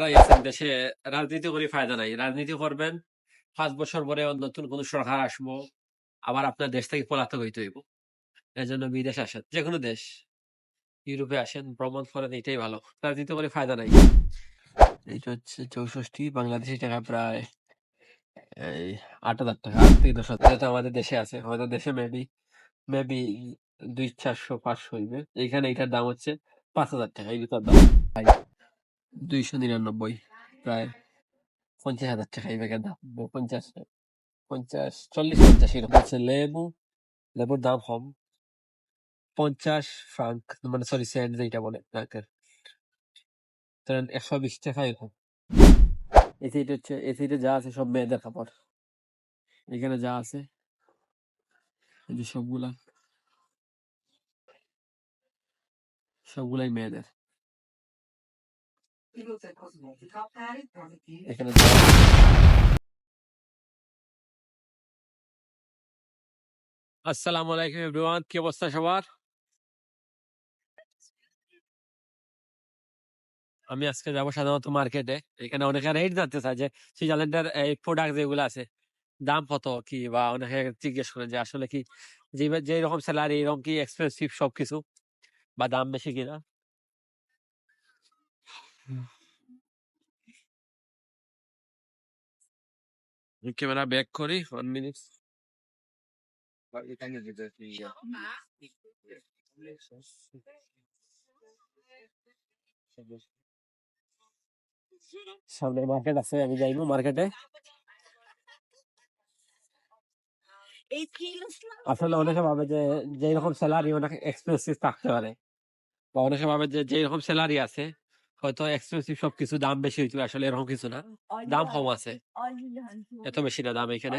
যারাই আছেন দেশে, রাজনীতি করে ফায়দা নাই। রাজনীতি করবেন 5 বছর পরে নতুন কোন সরকার আসবো, আবার আপনার দেশ থেকে পলাতক হইতে হইব। এর জন্য বিদেশ আসেন, যে কোনো দেশ, ইউরোপে আসেন, ভ্রমণ করেন, এটাই ভালো। রাজনীতি করে ফায়দা নাই। এইটা হচ্ছে 64 বাংলাদেশি টাকা, প্রায় এই 8,000 টাকা, 8 থেকে 10,000। এটা তো আমাদের দেশে আছে, হয়তো দেশে মেবি মেবি 200-400 হইবে। এইখানে এটার দাম হচ্ছে 5,000 টাকা, এই জুতার দাম ভাই 299, প্রায় 50,000 টাকা এই ব্যাগের দাম। 50, 50, 40-50 এরকম হচ্ছে। লেবুর দাম কম, 50 ফ্রাঙ্ক, মানে সরি সেন্ট যেটা বলে ফ্রাঙ্কের, ধরেন 120 টাকা এরকম। এই সাইড হচ্ছে, এই সাইডে যা আছে সব মেয়েদের কাপড়। এখানে যা আছে এই যে সবগুলাই মেয়েদের। এখানে যা আসসালামু আলাইকুম এভরিওয়ান, কি অবস্থা সবার? আমি আজকে যাবো সাধারণত মার্কেটে। এখানে অনেকে রেট জানতে চায় যে সুইজারল্যান্ডের এই প্রোডাক্ট যেগুলো আছে দাম কত কি, বা অনেকে জিজ্ঞেস করে যে আসলে কি যে রকম স্যালারি এরকম কি এক্সপেন্সিভ সবকিছু, বা দাম বেশি কিনা। ক্যামেরা ব্যাক করি 1 মিনিট। সামনে মার্কেট আছে, আমি যাইবো মার্কেটে। আসলে অনেকে ভাবে যে যে রকম স্যালারি অনেক এক্সপেন্সিভ থাকতে পারে, বা অনেকে ভাবে যে যে রকম স্যালারি আছে হয়তো এক্সপেন্সিভ সবকিছু দাম বেশি হইতো। আসলে এরকম কিছু না, দাম কম আছে, এত বেশি না দাম এখানে।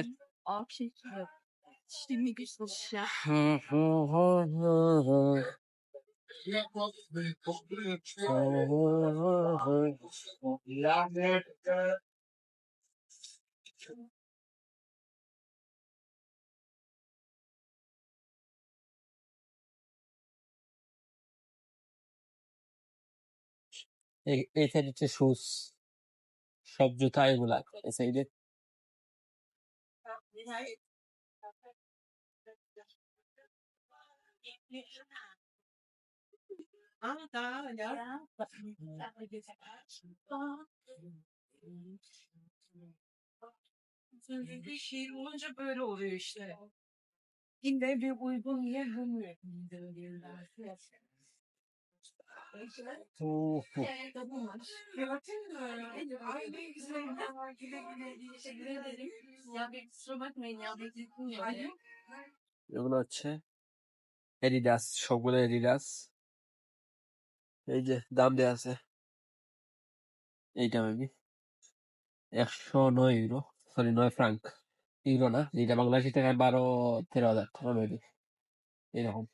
এই সাইড হচ্ছে শুজ, সব জুতা এগুলা এই সাইডে। এগুলো হচ্ছে এডিডাস, সবগুলো এডিডাস। এই যে দাম দেয়া আছে, এইটা maybe 109 euro, sorry 9 franc, euro না, যেটা বাংলাদেশি টাকায় 12-13 হাজার টাকা মেবি এরকম।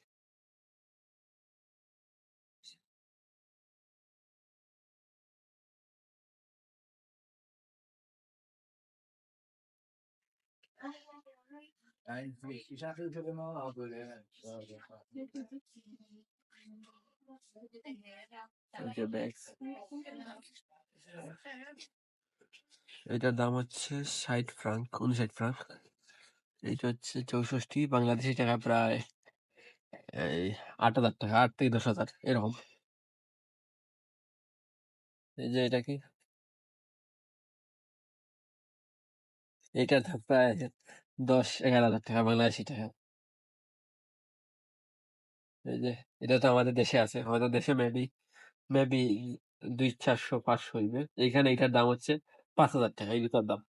এই যে ব্যাগস, এটার দাম হচ্ছে 60 ফ্রাঙ্ক, 59 ফ্রাঙ্ক। এইটা হচ্ছে 64 বাংলাদেশি টাকা, প্রায় এই 8,000 টাকা, 8 থেকে 10,000 এরকম। এই যে এটা কি, এটার দাম প্রায় 10-11 হাজার টাকা বাংলাদেশি টাকা। এই যে এটা তো আমাদের দেশে আছে, হয়তো দেশে মেবি মেবি 200-400-500 হইবে। এইখানে এটার দাম হচ্ছে 5,000 টাকা, এই জুতার দাম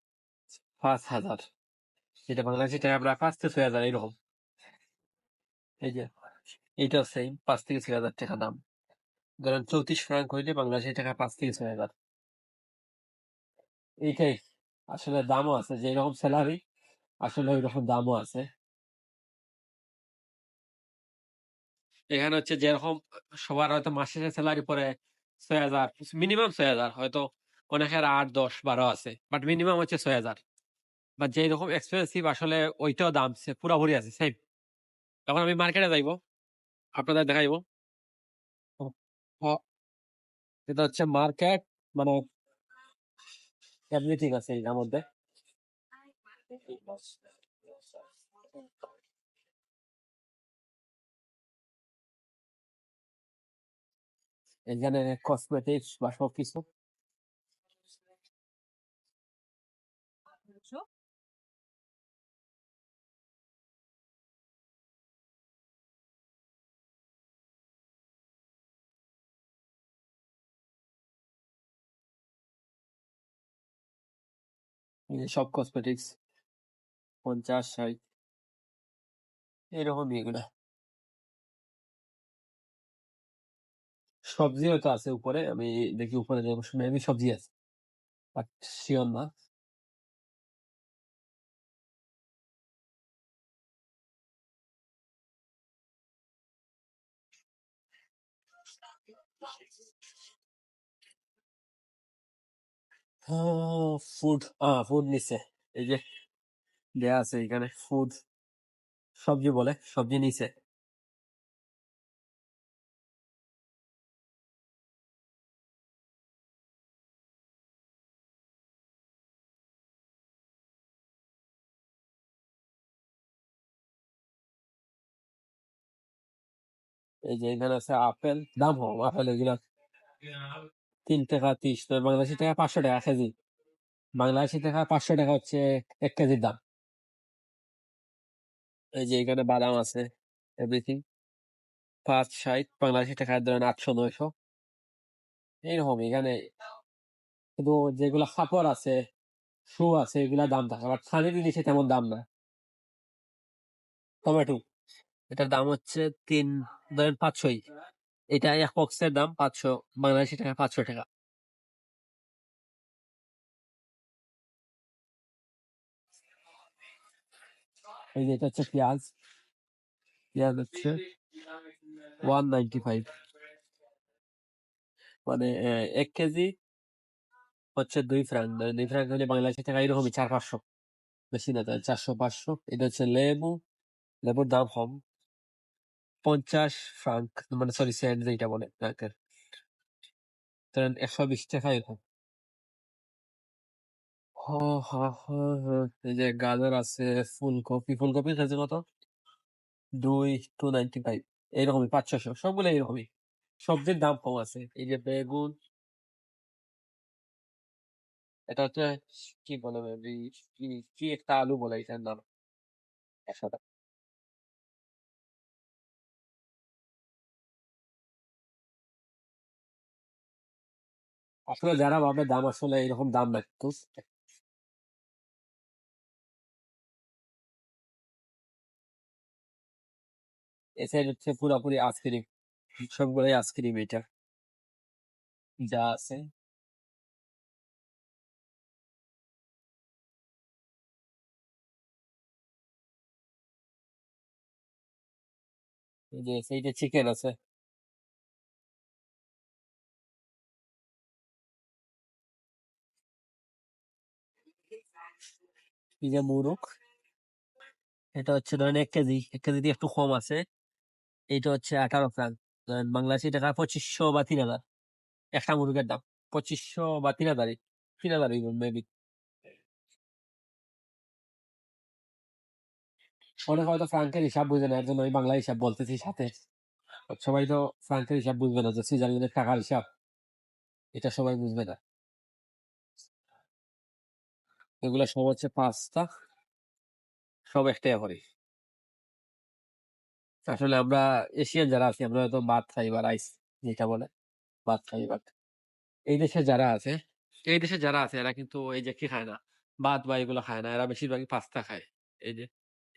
5,000, যেটা বাংলাদেশি টাকা প্রায় 5 থেকে 6 হাজার এরকম। এই যে এইটা সেম 5 থেকে 6 হাজার টাকা দাম। ধরেন 34 ফ্রাঙ্ক হইলে বাংলাদেশি টাকা 5 থেকে 6 হাজার। এইটাই আসলে দামও আছে, যে রকম স্যালারি আসলে ওই রকম দামও আছে। এখানে হচ্ছে যেরকম সবার হয়তো মাস শেষে স্যালারি পরে 6,000, মিনিমাম 6,000, হয়তো অনেকের 8, 10, 12 আছে, বাট মিনিমাম হচ্ছে 6,000। বা যে রকম এক্সপেন্সিভ আসলে ওইটাও দাম পুরাপুরি আছে সেম। তখন আমি মার্কেটে যাইবো, আপনাদের দেখাইবো। ও, ও, এটা হচ্ছে মার্কেট, মানে এভরিথিং আছে এটার মধ্যে। এখানে কসমেটিক্স বা সবকিছু। এই যে সব কসমেটিক্স 50, 60 এরকমই এগুলা। সবজিও তো আছে উপরে, আমি দেখি উপরে মেবি সবজি আছে, বাট শিওর না। ফুড, ফুড নিচে এই যে দেয়া আছে এখানে ফুড, সবজি বলে, সবজি নিচে। এই যে এখানে আছে আপেল, দাম কম আপেল এগুলা 3 টাকা 30, তো বাংলাদেশি টাকা 500 টাকা কেজি। বাংলাদেশি টাকা 500 টাকা হচ্ছে 1 কেজির দাম। এই যে এখানে বাদাম আছে, এভরিথিং 5, 60, বাংলাদেশি টাকায় ধরেন 800, 900 এইরকম। এখানে কিন্তু যেগুলা কাপড় আছে, শু আছে, এগুলা দাম থাকে, বাট খালি জিনিসে তেমন দাম না। টমেটো, এটার দাম হচ্ছে ধরেন 500। এটা এক বক্সের দাম 500, বাংলাদেশি টাকা 500 টাকা। এই যে এটা হচ্ছে পেঁয়াজ, পেঁয়াজ হচ্ছে 195, মানে 1 কেজি হচ্ছে 2 ফ্রাঙ্ক। 2 ফ্রাঙ্ক হলে বাংলাদেশি টাকা এরকমই 400-500, বেশি না, 400-500। এটা হচ্ছে লেবু, লেবুর দাম কম, 50 ফ্রাঙ্ক, মানে সরি সেন্ট যেটা বলে ফ্রাঙ্কের, ধরেন 120 টাকা এরকম। এই যে গাজর আছে, ফুলকপি, ফুলকপি কেজি কত? 295, এইরকমই 500-600, সবগুলো এইরকমই। সবজির দাম কম আছে। এই যে বেগুন, এটা হচ্ছে কি বলে maybe, কি কি একটা আলু বলে এটার নাম, 100 টাকা। আসলে যারা ভাবে দাম, আসলে এরকম দাম না কিন্তু। এ সাইড হচ্ছে পুরোপুরি আইসক্রিম, সবগুলোই আইসক্রিম এটা যা আছে। এই যে সেইটা চিকেন আছে, এই যে মুরগ, এটা হচ্ছে ধরেন 1 কেজি, 1 কেজি দিয়ে একটু কম আছে। এইটা হচ্ছে 18 ফ্রাঙ্ক, ধরেন বাংলাদেশি টাকা 2500 বা 3000। একটা মুরগের দাম 2500 বা 3000, 3000 মেবি। অনেক হয়তো ফ্রাঙ্কের হিসাব বুঝে না, এর জন্য আমি বাংলা হিসাব বলতেছি সাথে। সবাই তো ফ্রাঙ্কের হিসাব বুঝবে না, যে সুইজারল্যান্ডের টাকার হিসাব, এটা সবাই বুঝবে না। এগুলা সব হচ্ছে পাস্তা, সব একটাই করে। আসলে আমরা এশিয়ান যারা আছি, আমরা হয়তো ভাত খাই বা রাইস যেটা বলে, ভাত খাই, বাট এই দেশে যারা আছে, এই দেশে যারা আছে এরা কিন্তু এই যে কি খায় না, ভাত বা এগুলো খায় না, এরা বেশিরভাগই পাস্তা খায়। এই যে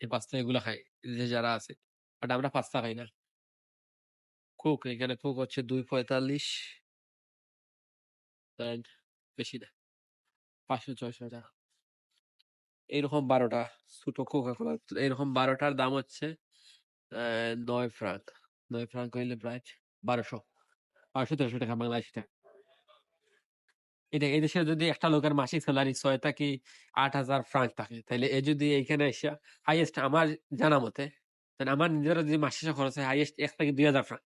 এই পাস্তা এগুলো খায় এই দেশে যারা আছে, বাট আমরা পাস্তা খাই না। কোক, এখানে কোক হচ্ছে 2.45, বেশি না, 500-600 টাকা। এইরকম 12টা ছোট কোকা কোলা, এরকম 12টার দাম হচ্ছে 9 ফ্রাঙ্ক। 9 ফ্রাঙ্ক হইলে প্রায় 1200-1300 টাকা বাংলাদেশি টাকা। এটা এই দেশে যদি একটা লোকের মাসিক স্যালারি 6 থেকে 8 হাজার ফ্রাঙ্ক থাকে, তাহলে এ যদি এইখানে এসে হাইয়েস্ট আমার জানা মতে, তাহলে আমার নিজেরও যদি মাসিক খরচ হয় হাইয়েস্ট 1 থেকে 2 হাজার ফ্রাঙ্ক,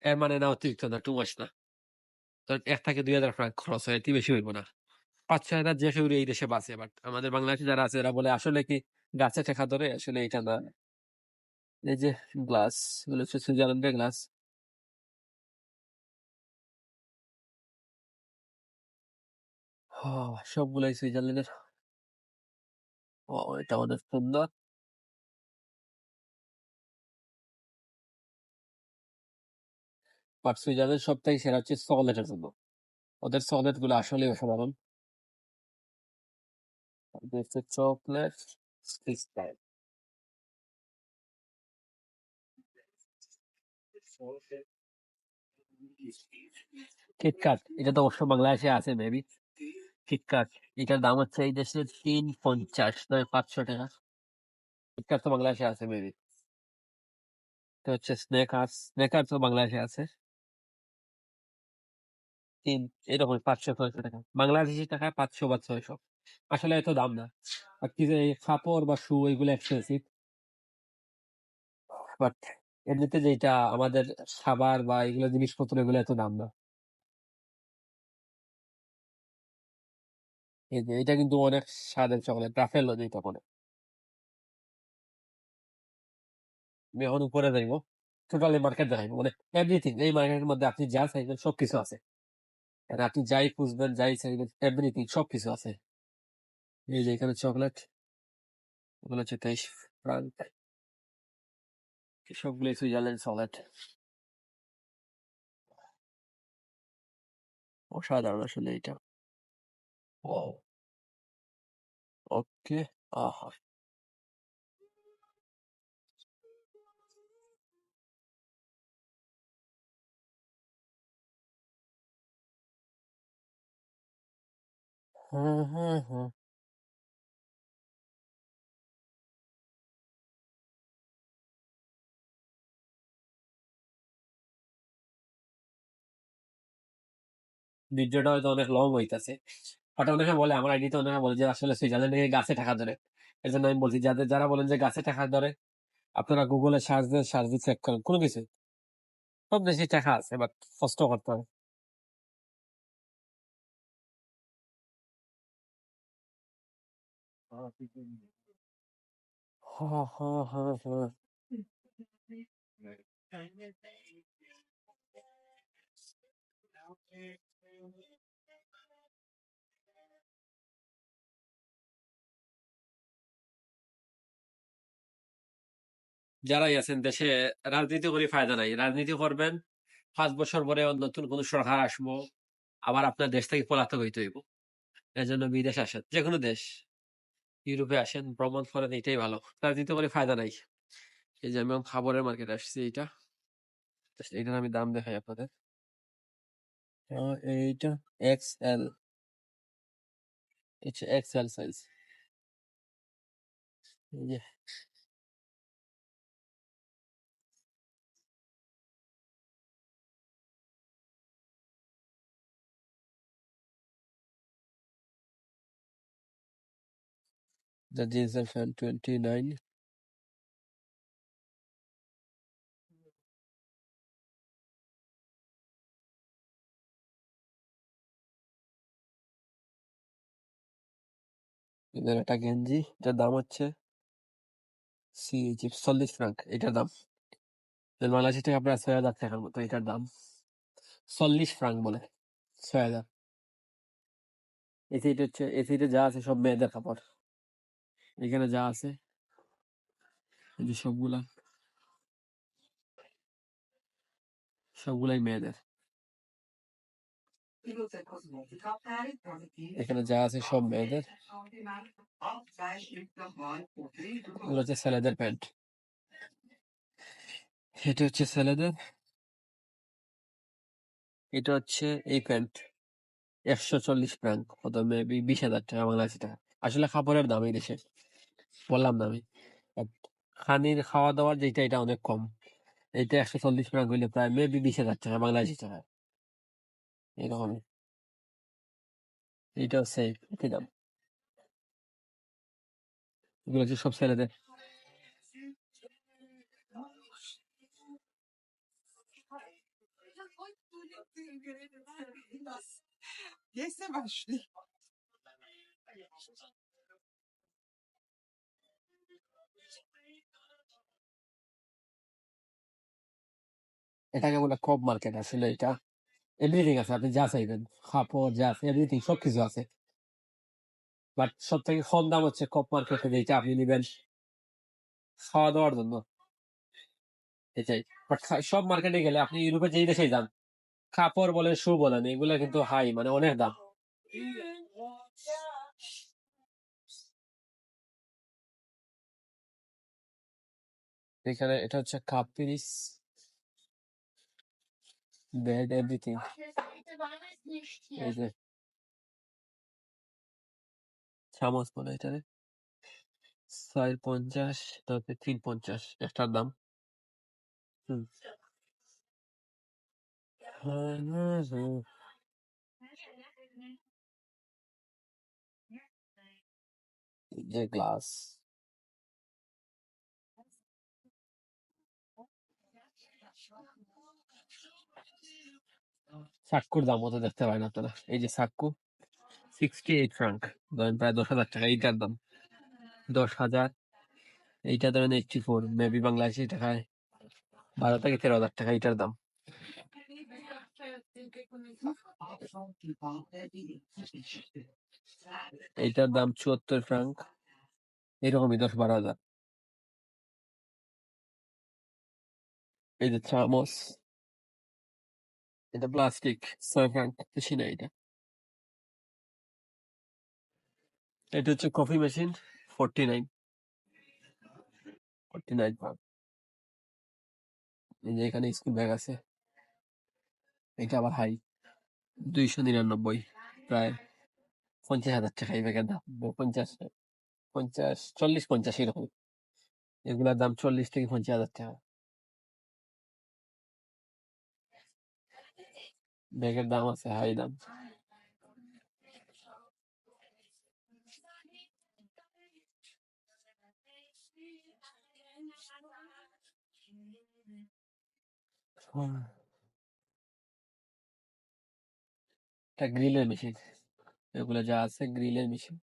এর মানে না অতিরিক্ত না, টু মাস না, তো 1 থেকে 2 হাজার ফ্রাঙ্ক খরচ হয়, এটি বেশি হইব না। 5-6 হাজার যে কেউ এই দেশে বাঁচে, বাট আমাদের বাংলাদেশে যারা আছে এরা বলে আসলে কি গাছে টেকা ধরে, আসলে এটা না। এই যে গ্লাস, এগুলো হচ্ছে সুইজারল্যান্ডের গ্লাস। সবগুলাই সুইজারল্যান্ডের। এটা অনেক সুন্দর। বাট সুইজারল্যান্ড সব থেকে সেরা হচ্ছে চকলেটের জন্য। ওদের চকলেট গুলো আসলে অসাধারণ। চকলেট কিটকাট, এটা তো অবশ্য বাংলাদেশে আছে মেবি। কিটকাট, এটার দাম হচ্ছে এই দেশে 3.50 নয় 500 টাকা। কিটকাট তো বাংলাদেশে আছে মেবি। এটা হচ্ছে স্নেকার্স, স্নেকার্স তো বাংলাদেশে আছে। তিন, এরকম 500-600 টাকা বাংলাদেশি টাকায়, 500 বা 600। আসলে এত দাম না। আর কি যে এই কাপড় বা শু এগুলো এক্সপেন্সিভ, বাট এমনিতে যেটা আমাদের খাবার বা এগুলো জিনিসপত্র এগুলো এত দাম না। এই যে এটা কিন্তু অনেক স্বাদের চকলেট, রাফেলো যেটা বলে। আমি এখন উপরে যাইবো, টোটালি মার্কেট দেখাইবো, মানে এভরিথিং। এই মার্কেটের মধ্যে আপনি যা চাইবেন সবকিছু আছে। আর আপনি যাই খুঁজবেন, যাই চাইবেন, এভরিথিং সবকিছু আছে। এই যে এখানে চকলেট, ওগুলো হচ্ছে 23 ফ্রাঙ্ক। সবগুলোই সুইজারল্যান্ড চকলেট, অসাধারণ আসলে এটা। ওকে। আহা, হ্যাঁ হ্যাঁ হ্যাঁ। ভিডিওটা হয়তো অনেক লং হইতাছে, বাট অনেকে বলে, আমার আইডিতে অনেকে বলে যে আসলে সুইজারল্যান্ডে গাছে টাকা ধরে। এর জন্য আমি বলছি, যাদের যারা বলেন যে গাছে টাকা ধরে, আপনারা গুগলে সার্চ দিয়ে চেক করেন, কোনো কিছু সব দেশে টাকা আছে, বাট কষ্ট করতে হবে। হ্যাঁ হ্যাঁ হ্যাঁ হ্যাঁ। যারাই আছেন দেশে, রাজনীতি করে ফায়দা নাই। রাজনীতি করবেন, 5 বছর পরে নতুন কোন সরকার আসবো, আবার আপনার দেশ থেকে পলাতক হইতে হইব। এর জন্য বিদেশ আসেন, যে কোনো দেশ, ইউরোপে আসেন, ভ্রমণ করেন, এটাই ভালো। রাজনীতি করে ফায়দা নাই। এই যে আমি এখন খাবারের মার্কেট আসছি, এইটা, এইটার আমি দাম দেখাই আপনাদের। এইটা এক্সএল, এটা এক্সএল সাইজ। এই যে জিন্সের প্যান্ট 29। এদের একটা গেঞ্জি, এটার দাম হচ্ছে 40 ফ্রাঙ্ক এটার দাম। বাংলাদেশি থেকে আপনার 6,000 টাকার মতো এটার দাম। 40 ফ্রাঙ্ক বলে, 6,000। এই সাইডে হচ্ছে, এই সাইডে যা আছে সব মেয়েদের কাপড়। এখানে যা আছে এই যে সবগুলা, সবগুলাই মেয়েদের। এখানে যা আছে সব মেয়েদের। এগুলো হচ্ছে ছেলেদের প্যান্ট। এটা হচ্ছে ছেলেদের। এটা হচ্ছে এই প্যান্ট, 140 ফ্রাঙ্ক, কত মেবি 20,000 টাকা বাংলাদেশি টাকা। আসলে কাপড়ের দাম এই দেশে, বললাম না আমি। আর খানির খাওয়া দাওয়ার যেটা, এটা অনেক কম। এটা 140 ফ্রাঙ্ক হইলে প্রায় মেবি 20,000 টাকা বাংলাদেশি টাকা, এরকমই। এটাও সেম একই দাম। এগুলো হচ্ছে সব ছেলেদের। এটাকে বলে কপ মার্কেট। আসলে এটা এভরিথিং আছে, আপনি যা চাইবেন, কাপড় যা আছে এভরিথিং সবকিছু আছে। বাট সব থেকে কম দাম হচ্ছে কপ মার্কেটে, যেটা আপনি নিবেন খাওয়া দাওয়ার জন্য, এটাই। বাট সব মার্কেটে গেলে আপনি ইউরোপে যেই দেশে যান, কাপড় বলেন শু বলেন এগুলা কিন্তু হাই, মানে অনেক দাম। এখানে এটা হচ্ছে কাপ পিরিস, বেড, এভরিথিং। এই যে চামচ বলে এটারে 4.50, তারপরে 3.50 একটার দাম। হুম। এই যে গ্লাস, চাক্কুর দাম মতো দেখতে পারেন আপনারা। এই যে চাক্কু 68 ফ্রাঙ্ক, ধরেন প্রায় 10,000 টাকা এইটার দাম। 10,000, এইটা ধরেন 84, মেবি বাংলাদেশি টাকায় 12 থেকে 13,000 টাকা এইটার দাম। এইটার দাম 74 ফ্রাঙ্ক, এরকমই 10-12 হাজার। এই যে চামচ, এটা প্লাস্টিক, 6 ফ্রাঙ্ক, বেশি না এটা। এটা হচ্ছে কফি মেশিন, 49 ফ্রাঙ্ক। এই যে এখানে স্কুল ব্যাগ আছে, এটা আবার হাই, 299, প্রায় 50,000 টাকা এই ব্যাগের দাম। 50, 50, 40, 50 এরকম। এগুলার দাম 40 থেকে 50 হাজার টাকা। ব্যাগের দাম আছে, হাই দাম। এটা গ্রিলের মেশিন, এগুলো যা আছে গ্রিলের মেশিন।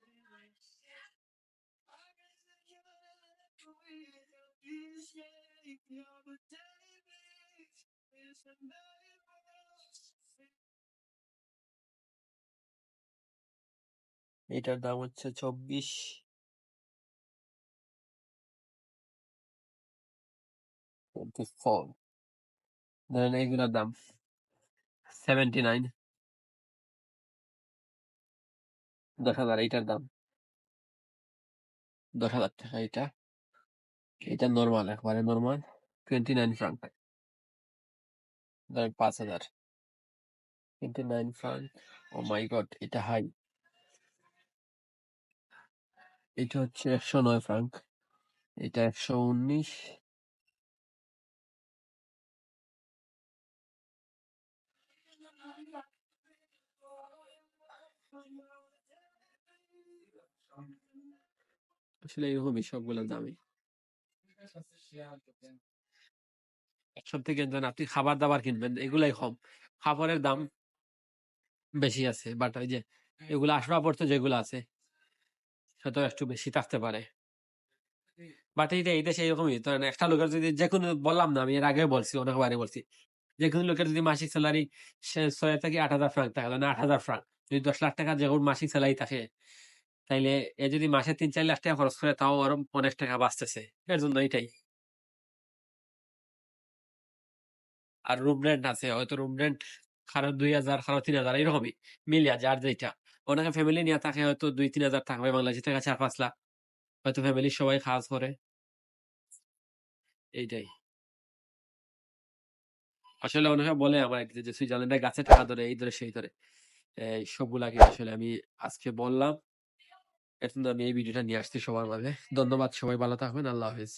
এটার দাম হচ্ছে 24, 24। ধরেন এইগুলোর দাম 79, 10,000 এইটার দাম। 10,000 টাকা এটা। এটা নর্মাল, একবারে নর্মাল, 29 ফ্রাঙ্ক, ধরেন 5,000। 29 ফ্রাঙ্ক, ও মাই গড, এটা হাই। এটা হচ্ছে 109 ফ্রাঙ্ক, এটা 119। আসলে এরকমই সবগুলো দামি। সব থেকে আপনি খাবার দাবার কিনবেন, এগুলাই কম, খাবারের দাম বেশি আছে। বাট ওই যে এগুলো আসবাবপত্র যেগুলো আছে সেটা একটু বেশি থাকতে পারে। বাট এইটা এই দেশে এরকমই। ধরেন একটা লোকের যদি যে কোনো, বললাম না আমি এর আগে বলছি, অনেকবারই বলছি, যে কোনো লোকের যদি মাসিক স্যালারি 6 থেকে 8,000 ফ্রাঙ্ক থাকে, তাহলে 8,000 ফ্রাঙ্ক, যদি 10 লাখ টাকা যে মাসিক স্যালারি থাকে, তাইলে এ যদি মাসে 3-4 লাখ টাকা খরচ করে, তাও আরো অনেক টাকা বাঁচতেছে। এর জন্য এটাই। আর রুম রেন্ট আছে, হয়তো রুম রেন্ট কারো 2,000, কারো 3,000, এরকমই মিলিয়া যার যেটা। অনেকে ফ্যামিলি নিয়ে থাকে, হয়তো 2-3 হাজার থাকবে, বাংলাদেশি টাকা 4-5 লাখ, হয়তো ফ্যামিলির সবাই কাজ করে, এইটাই। আসলে অনেকে বলে আমার একদিকে যে সুইজারল্যান্ডে গাছে টাকা ধরে, এই ধরে সেই ধরে, এই সবগুলাকে আসলে আমি আজকে বললাম। এর জন্য আমি এই ভিডিওটা নিয়ে আসছি সবার মাঝে। ধন্যবাদ, সবাই ভালো থাকবেন, আল্লাহ হাফেজ।